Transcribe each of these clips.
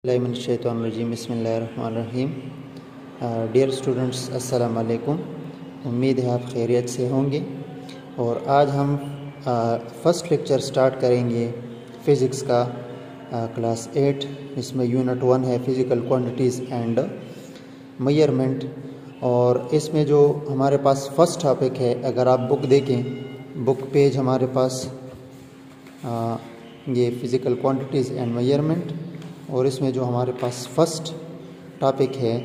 बिस्मिल्लाहिर्रहमानिर्रहीम। Dear students, अस्सलाम वालेकुम। उम्मीद है आप खैरियत से होंगे। और आज हम फर्स्ट लेक्चर स्टार्ट करेंगे फ़िज़िक्स का, क्लास 8। इसमें यूनिट 1 है फ़िज़िकल क्वांटिटीज़ एंड मेजरमेंट। और इसमें जो हमारे पास फ़र्स्ट टॉपिक है, अगर आप बुक देखें, बुक पेज हमारे पास ये फ़िज़िकल क्वांटिटीज़ एंड मेजरमेंट, और इसमें जो हमारे पास फ़र्स्ट टॉपिक है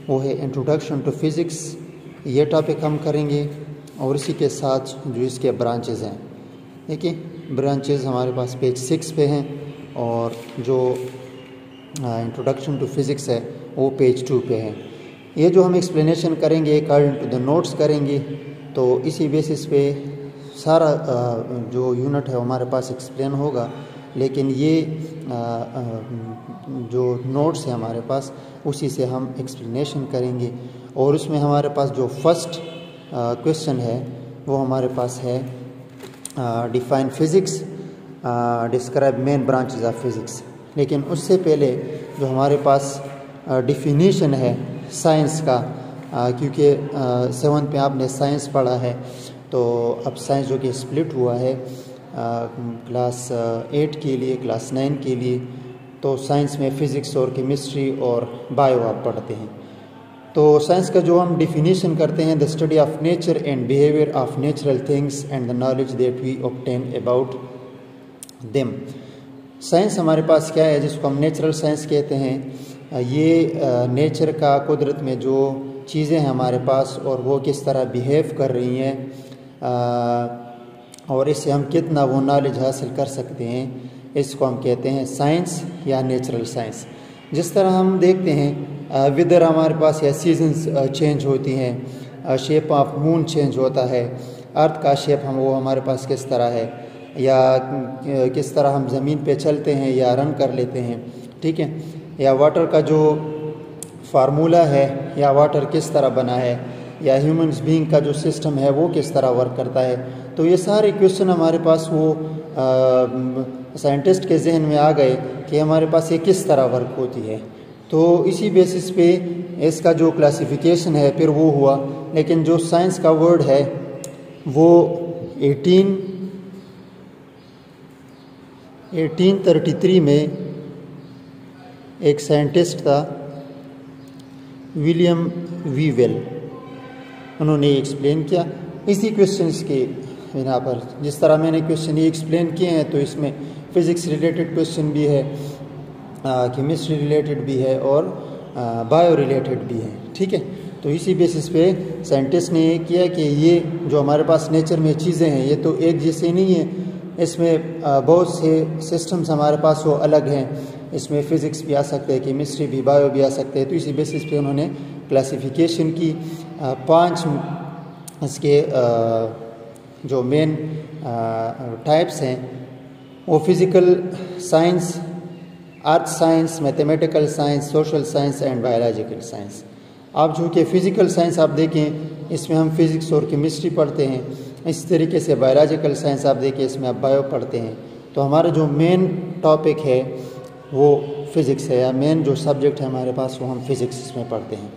वो है इंट्रोडक्शन टू फ़िज़िक्स। ये टॉपिक हम करेंगे और इसी के साथ जो इसके ब्रांचेज़ हैं, देखिए ब्रांचेज़ हमारे पास पेज 6 पे हैं, और जो इंट्रोडक्शन टू फ़िज़िक्स है वो पेज 2 पे है। ये जो हम एक्सप्लेनेशन करेंगे अकॉर्डिंग टू द नोट्स करेंगे, तो इसी बेसिस पे सारा जो यूनिट है हमारे पास एक्सप्लेन होगा। लेकिन ये जो नोट्स है हमारे पास, उसी से हम एक्सप्लेनेशन करेंगे। और उसमें हमारे पास जो फर्स्ट क्वेश्चन है वो हमारे पास है define physics, describe main branches of physics. लेकिन उससे पहले जो हमारे पास डिफिनीशन है साइंस का, क्योंकि 7th में आपने साइंस पढ़ा है, तो अब साइंस जो कि स्प्लिट हुआ है क्लास 8 के लिए, क्लास 9 के लिए, तो साइंस में फ़िज़िक्स और केमिस्ट्री और बायो आप पढ़ते हैं। तो साइंस का जो हम डिफिनीशन करते हैं, the study of nature and behaviour of natural things and the knowledge that we obtain about them. Science हमारे पास क्या है, जिसको हम नेचुरल साइंस कहते हैं। ये नेचर का, कुदरत में जो चीज़ें हैं हमारे पास, और वो किस तरह बिहेव कर रही हैं, और इससे हम कितना वो नॉलेज हासिल कर सकते हैं, इसको हम कहते हैं साइंस या नेचुरल साइंस। जिस तरह हम देखते हैं वेदर हमारे पास, या सीजन्स चेंज होती हैं, शेप ऑफ मून चेंज होता है, अर्थ का शेप वो हमारे पास किस तरह है, या किस तरह हम ज़मीन पे चलते हैं या रन कर लेते हैं, ठीक है, या वाटर का जो फार्मूला है, या वाटर किस तरह बना है, या ह्यूमन्स बीइंग का जो सिस्टम है वो किस तरह वर्क करता है। तो ये सारे क्वेश्चन हमारे पास वो साइंटिस्ट के जहन में आ गए कि हमारे पास ये किस तरह वर्क होती है। तो इसी बेसिस पे इसका जो क्लासिफिकेशन है फिर वो हुआ। लेकिन जो साइंस का वर्ड है वो 1833 में एक साइंटिस्ट था, विलियम वीवेल, उन्होंने एक्सप्लेन किया। इसी क्वेश्चंस के बिना पर, जिस तरह मैंने क्वेश्चन ये एक्सप्लेन किए हैं, तो इसमें फ़िज़िक्स रिलेटेड क्वेश्चन भी है, केमिस्ट्री रिलेटेड भी है, और बायो रिलेटेड भी है, ठीक है। तो इसी बेसिस पे साइंटिस्ट ने ये किया कि ये जो हमारे पास नेचर में चीज़ें हैं, ये तो एक जैसे नहीं है, इसमें बहुत से सिस्टम्स हमारे पास वो अलग हैं। इसमें फ़िज़िक्स भी आ सकते हैं, केमिस्ट्री भी, बायो भी आ सकते हैं। तो इसी बेसिस पे उन्होंने क्लासिफिकेशन की 5 इसके जो मेन टाइप्स हैं, वो physical science, earth science, mathematical science, social science and biological science. आप जो कि फ़िज़िकल साइंस आप देखें, इसमें हम फ़िज़िक्स और केमिस्ट्री पढ़ते हैं। इस तरीके से बायोलॉजिकल साइंस आप देखें, इसमें आप बायो पढ़ते हैं। तो हमारा जो मेन टॉपिक है वो फ़िज़िक्स है, या मेन जो सब्जेक्ट है हमारे पास वो हम फ़िज़िक्स इसमें पढ़ते हैं,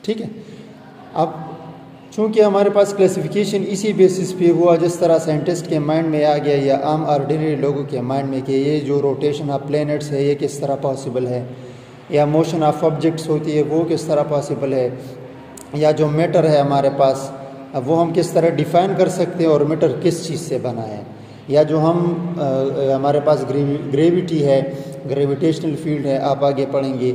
ठीक है। अब चूँकि हमारे पास क्लासिफिकेशन इसी बेसिस पे हुआ, जिस तरह साइंटिस्ट के माइंड में आ गया, या आम ऑर्डिनरी लोगों के माइंड में, कि ये जो रोटेशन ऑफ प्लैनेट्स है ये किस तरह पॉसिबल है, या मोशन ऑफ ऑब्जेक्ट्स होती है वो किस तरह पॉसिबल है, या जो मैटर है हमारे पास वो हम किस तरह डिफ़ाइन कर सकते हैं, और मैटर किस चीज़ से बना है, या जो हम हमारे पास ग्रेविटी है, ग्रेविटेशनल फील्ड है, आप आगे पढ़ेंगे,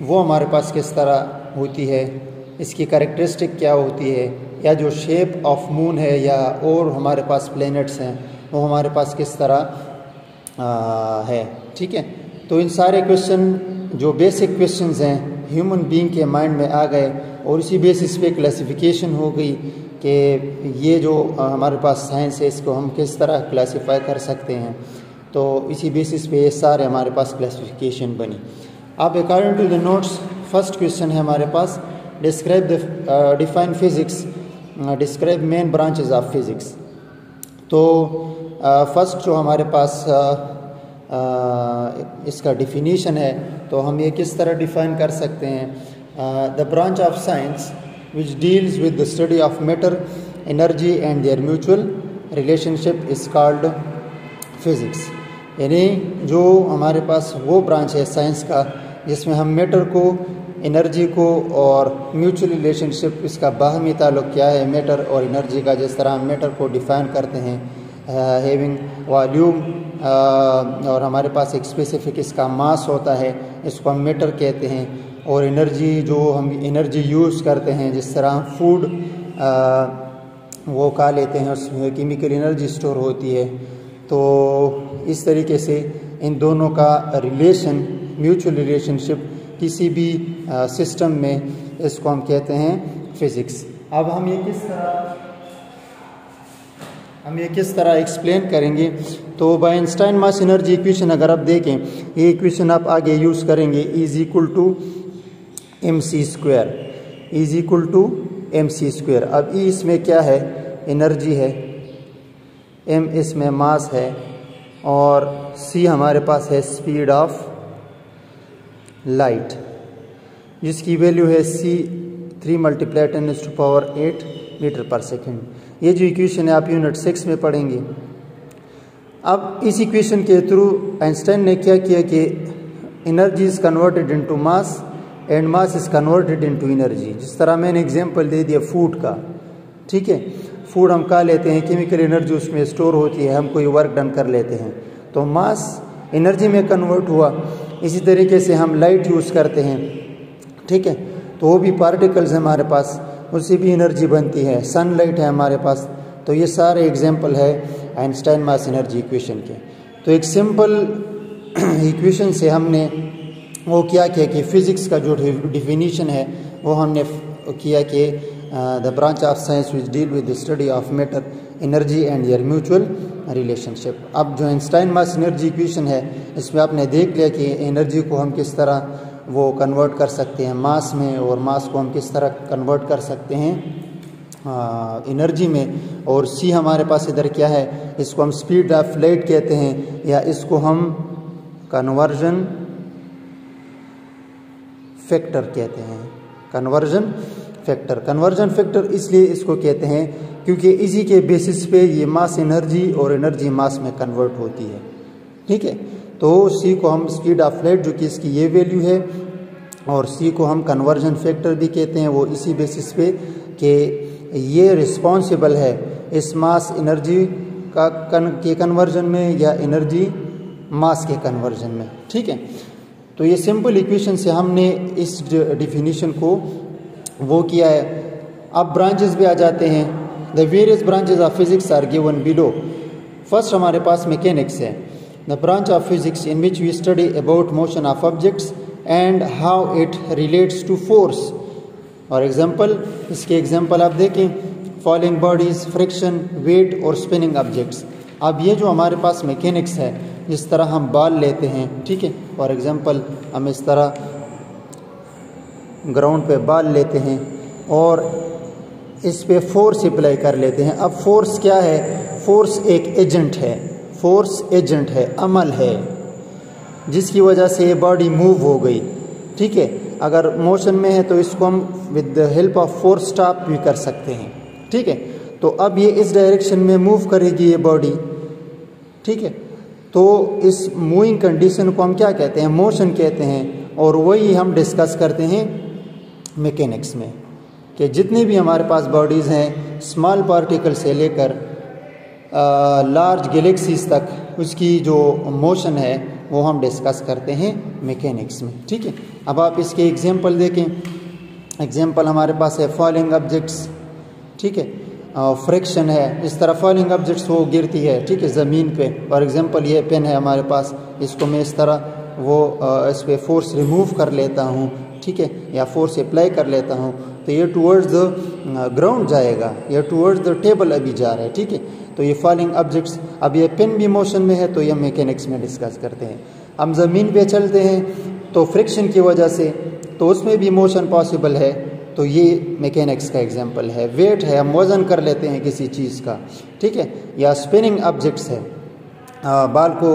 वो हमारे पास किस तरह होती है, इसकी कैरेक्टरिस्टिक क्या होती है, या जो शेप ऑफ मून है, या और हमारे पास प्लैनेट्स हैं वो हमारे पास किस तरह है, ठीक है। तो इन सारे क्वेश्चन जो बेसिक क्वेश्चंस हैं ह्यूमन बीइंग के माइंड में आ गए, और इसी बेसिस पे क्लासिफिकेशन हो गई कि ये जो हमारे पास साइंस है इसको हम किस तरह क्लासीफाई कर सकते हैं। तो इसी बेसिस पे ये सारे हमारे पास क्लासिफिकेशन बनी। अब according to the notes, first question है हमारे पास, describe the define physics, describe main branches of physics. तो फर्स्ट जो हमारे पास इसका डिफिनीशन है तो हम ये किस तरह डिफाइन कर सकते हैं? The branch of science which deals with the study of matter, energy and there mutual relationship is called physics. यानी जो हमारे पास वो ब्रांच है साइंस का जिसमें हम मैटर को, एनर्जी को और म्यूचुअल रिलेशनशिप, इसका बाहमी ताल्लुक़ क्या है मैटर और एनर्जी का, जिस तरह हम मैटर को डिफ़ाइन करते हैं हैविंग वॉल्यूम, और हमारे पास एक स्पेसिफिक इसका मास होता है, इसको हम मैटर कहते हैं। और एनर्जी, जो हम एनर्जी यूज़ करते हैं, जिस तरह हम फूड वो खा लेते हैं उसमें केमिकल एनर्जी स्टोर होती है। तो इस तरीके से इन दोनों का रिलेशन, म्यूचुअल रिलेशनशिप किसी भी सिस्टम में, इसको हम कहते हैं फिज़िक्स। अब हम ये किस तरह एक्सप्लेन करेंगे? तो by Einstein mass energy equation अगर आप देखें, ये इक्वेशन आप आगे यूज़ करेंगे, is equal to mc square, is equal to mc square. अब ई इसमें क्या है? एनर्जी है, m इसमें मास है, और c हमारे पास है स्पीड ऑफ लाइट, जिसकी वैल्यू है c 3 × 10⁸ मीटर पर सेकेंड। ये जो इक्वेशन है आप यूनिट 6 में पढ़ेंगे। अब इस इक्वेशन के थ्रू आइंस्टाइन ने क्या किया कि energy is converted into mass and mass is converted into energy. जिस तरह मैंने एग्जांपल दे दिया फूड का, ठीक है, फूड हम खा लेते हैं, केमिकल एनर्जी उसमें स्टोर होती है, हम कोई वर्क डन कर लेते हैं, तो मास एनर्जी में कन्वर्ट हुआ। इसी तरीके से हम लाइट यूज़ करते हैं, ठीक है, तो वो भी पार्टिकल्स हमारे पास, उससे भी एनर्जी बनती है। सनलाइट है हमारे पास। तो ये सारे एग्जांपल है आइंस्टाइन मास एनर्जी इक्वेशन के। तो एक सिंपल इक्वेशन से हमने वो क्या किया कि फ़िज़िक्स का जो डिफिनीशन है वो हमने किया कि the branch of science which deal with the study of matter, energy and there mutual relationship. अब जो आइंस्टाइन मास एनर्जी इक्वेशन है, इसमें आपने देख लिया कि एनर्जी को हम किस तरह वो कन्वर्ट कर सकते हैं मास में, और मास को हम किस तरह कन्वर्ट कर सकते हैं एनर्जी में। और सी हमारे पास इधर क्या है? इसको हम स्पीड ऑफ लाइट कहते हैं, या इसको हम कन्वर्जन फैक्टर कहते हैं। कन्वर्जन फैक्टर इसलिए इसको कहते हैं क्योंकि इसी के बेसिस पे ये मास एनर्जी और एनर्जी मास में कन्वर्ट होती है, ठीक है। तो सी को हम स्पीड ऑफ लाइट, जो कि इसकी ये वैल्यू है, और सी को हम कन्वर्जन फैक्टर भी कहते हैं, वो इसी बेसिस पे कि ये रिस्पॉन्सिबल है इस मास एनर्जी के कन्वर्जन में या एनर्जी मास के कन्वर्जन में, ठीक है। तो ये सिंपल इक्वेशन से हमने इस डिफिनीशन को वो किया है। अब ब्रांचेस भी आ जाते हैं। The various branches of physics are given below. First हमारे पास मैकेनिक्स है, the branch of physics in which we study about motion of objects and how it relates to force. और एग्जाम्पल, इसके एग्जाम्पल आप देखें, फॉलिंग बॉडीज, फ्रिक्शन, वेट और spinning objects. अब ये जो हमारे पास मैकेनिक्स है, जिस तरह हम बाल लेते हैं, ठीक है, फॉर एग्जांपल हम इस तरह ग्राउंड पे बाल लेते हैं और इस पे फोर्स अप्लाई कर लेते हैं। अब फोर्स क्या है? फोर्स एक एजेंट है, फोर्स एजेंट है, अमल है, जिसकी वजह से ये बॉडी मूव हो गई, ठीक है। अगर मोशन में है तो इसको हम with the help of force stop भी कर सकते हैं, ठीक है। तो अब ये इस डायरेक्शन में मूव करेगी ये बॉडी, ठीक है। तो इस मूविंग कंडीशन को हम क्या कहते हैं? मोशन कहते हैं। और वही हम डिस्कस करते हैं मैकेनिक्स में, कि जितनी भी हमारे पास बॉडीज़ हैं, स्मॉल पार्टिकल से लेकर लार्ज गैलेक्सीज तक, उसकी जो मोशन है वो हम डिस्कस करते हैं मैकेनिक्स में, ठीक है। अब आप इसके एग्जांपल देखें। एग्जांपल हमारे पास है फॉलिंग ऑब्जेक्ट्स, ठीक है, फ्रिक्शन है, इस तरह फॉलिंग ऑब्जेक्ट्स वो गिरती है, ठीक है, ज़मीन पे। फॉर एग्जांपल ये पेन है हमारे पास, इसको मैं इस तरह वो इस पर फोर्स रिमूव कर लेता हूँ, ठीक है, या फोर्स अप्लाई कर लेता हूँ, तो ये टुवर्ड्स द ग्राउंड जाएगा, ये टुवर्ड्स द टेबल अभी जा रहा है, ठीक है। तो ये फॉलिंग ऑब्जेक्ट्स, अब ये पेन भी मोशन में है, तो ये मैकेनिक्स में डिस्कस करते हैं। हम ज़मीन पे चलते हैं तो फ्रिक्शन की वजह से, तो उसमें भी मोशन पॉसिबल है, तो ये मैकेनिक्स का एग्जांपल है। वेट है, हम वज़न कर लेते हैं किसी चीज़ का, ठीक है, या स्पिनिंग ऑब्जेक्ट्स है, बाल को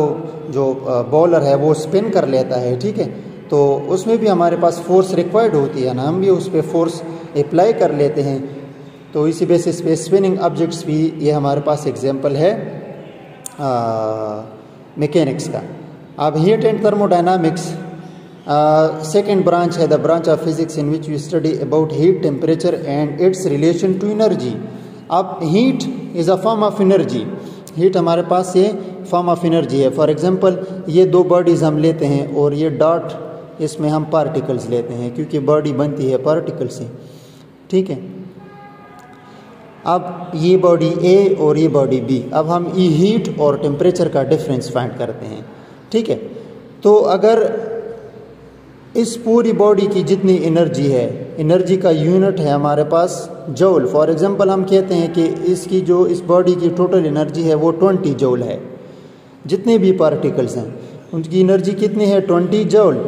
जो बॉलर है वो स्पिन कर लेता है, ठीक है, तो उसमें भी हमारे पास फोर्स रिक्वायर्ड होती है ना, हम भी उस पर फोर्स अप्लाई कर लेते हैं। तो इसी बेसिस पे स्पिनिंग ऑब्जेक्ट्स भी ये हमारे पास एग्जांपल है मैकेनिक्स का। अब heat and thermodynamics second branch है, the branch of physics in which we study about heat, temperature and its relation to energy. अब heat is a form of energy, heat हमारे पास ये फॉर्म ऑफ एनर्जी है। For example ये दो bodies हम लेते हैं और ये डॉट इसमें हम पार्टिकल्स लेते हैं क्योंकि बॉडी बनती है पार्टिकल से, ठीक है। अब ये बॉडी ए और ये बॉडी बी, अब हम ये हीट और टेम्परेचर का डिफरेंस फाइंड करते हैं, ठीक है। तो अगर इस पूरी बॉडी की जितनी एनर्जी है, एनर्जी का यूनिट है हमारे पास जूल। फॉर एग्जांपल हम कहते हैं कि इसकी जो इस बॉडी की टोटल एनर्जी है वो 20 जूल है। जितने भी पार्टिकल्स हैं उनकी एनर्जी कितनी है, 20 जूल।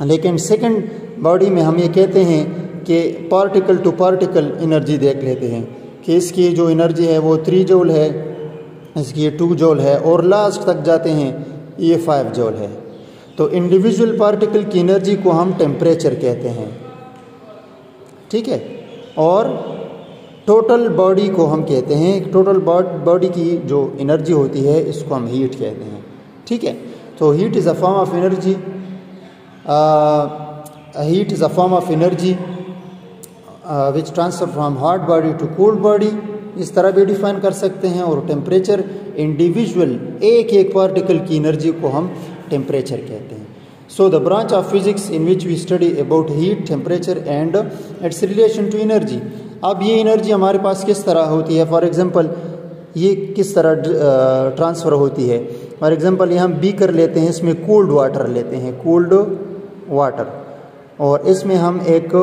लेकिन सेकंड बॉडी में हम ये कहते हैं कि पार्टिकल टू पार्टिकल एनर्जी देख लेते हैं कि इसकी जो एनर्जी है वो 3 जूल है, इसकी ये 2 जूल है और लास्ट तक जाते हैं ये 5 जूल है। तो इंडिविजुअल पार्टिकल की एनर्जी को हम टेम्परेचर कहते हैं, ठीक है। और टोटल बॉडी को हम कहते हैं, टोटल बॉडी की जो एनर्जी होती है इसको हम हीट कहते हैं, ठीक है। तो heat is a form of energy, heat is a form of energy which transfer from hot body to cold body, इस तरह भी डिफाइन कर सकते हैं। और टेम्परेचर इंडिविजुअल एक एक पार्टिकल की एनर्जी को हम टेम्परेचर कहते हैं। So the branch of physics in which we study about heat, temperature and its relation to energy. अब ये एनर्जी हमारे पास किस तरह होती है, फॉर एग्जांपल ये किस तरह ट्रांसफ़र होती है। फॉर एग्जांपल ये हम बीकर लेते हैं, इसमें कोल्ड वाटर लेते हैं, कोल्ड वाटर, और इसमें हम एक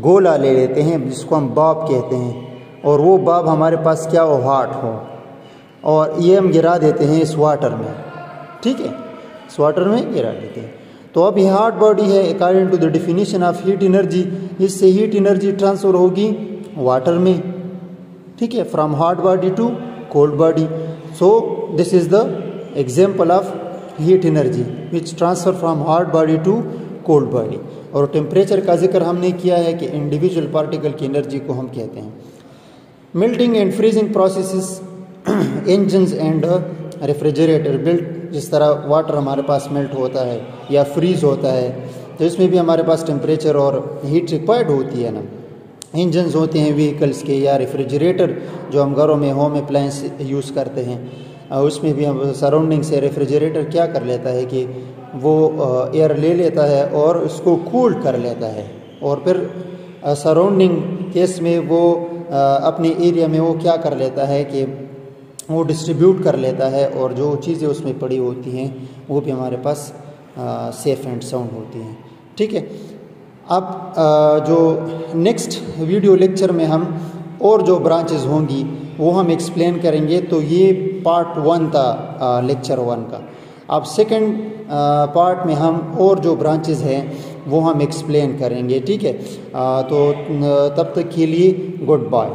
गोला ले लेते हैं जिसको हम बाब कहते हैं, और वो बाब हमारे पास क्या हो, हॉट हो, और ये हम गिरा देते हैं इस वाटर में, ठीक है, इस वाटर में गिरा देते हैं। तो अब ये हॉट बॉडी है, according to the definition of heat energy, इससे हीट एनर्जी ट्रांसफर होगी वाटर में, ठीक है, from hot body to cold body. So this is the example of heat energy which transfer from hot body to cold body. और temperature का जिक्र हमने किया है कि इंडिविजुअल पार्टिकल की एनर्जी को हम कहते हैं। Melting and freezing processes, engines and refrigerator built, जिस तरह वाटर हमारे पास मेल्ट होता है या फ्रीज होता है, तो इसमें भी हमारे पास टेम्परेचर और हीट रिक्वायर्ड होती है ना। इंजन्स होते हैं व्हीकल्स के, या रेफ्रिजरेटर जो हम घरों में होम अप्लायंस यूज़ करते हैं, उसमें भी हम सराउंडिंग से रेफ्रिजरेटर क्या कर लेता है कि वो एयर ले लेता है और उसको कूल कर लेता है, और फिर सराउंडिंग केस में वो अपने एरिया में वो क्या कर लेता है कि वो डिस्ट्रीब्यूट कर लेता है, और जो चीज़ें उसमें पड़ी होती हैं वो भी हमारे पास सेफ एंड साउंड होती हैं, ठीक है। अब जो नेक्स्ट वीडियो लेक्चर में हम और जो ब्रांचेस होंगी वो हम एक्सप्लेन करेंगे। तो ये पार्ट 1 था लेक्चर 1 का। अब सेकंड पार्ट में हम और जो ब्रांचेस हैं वो हम एक्सप्लेन करेंगे, ठीक है। तो तब तक के लिए गुड बाय।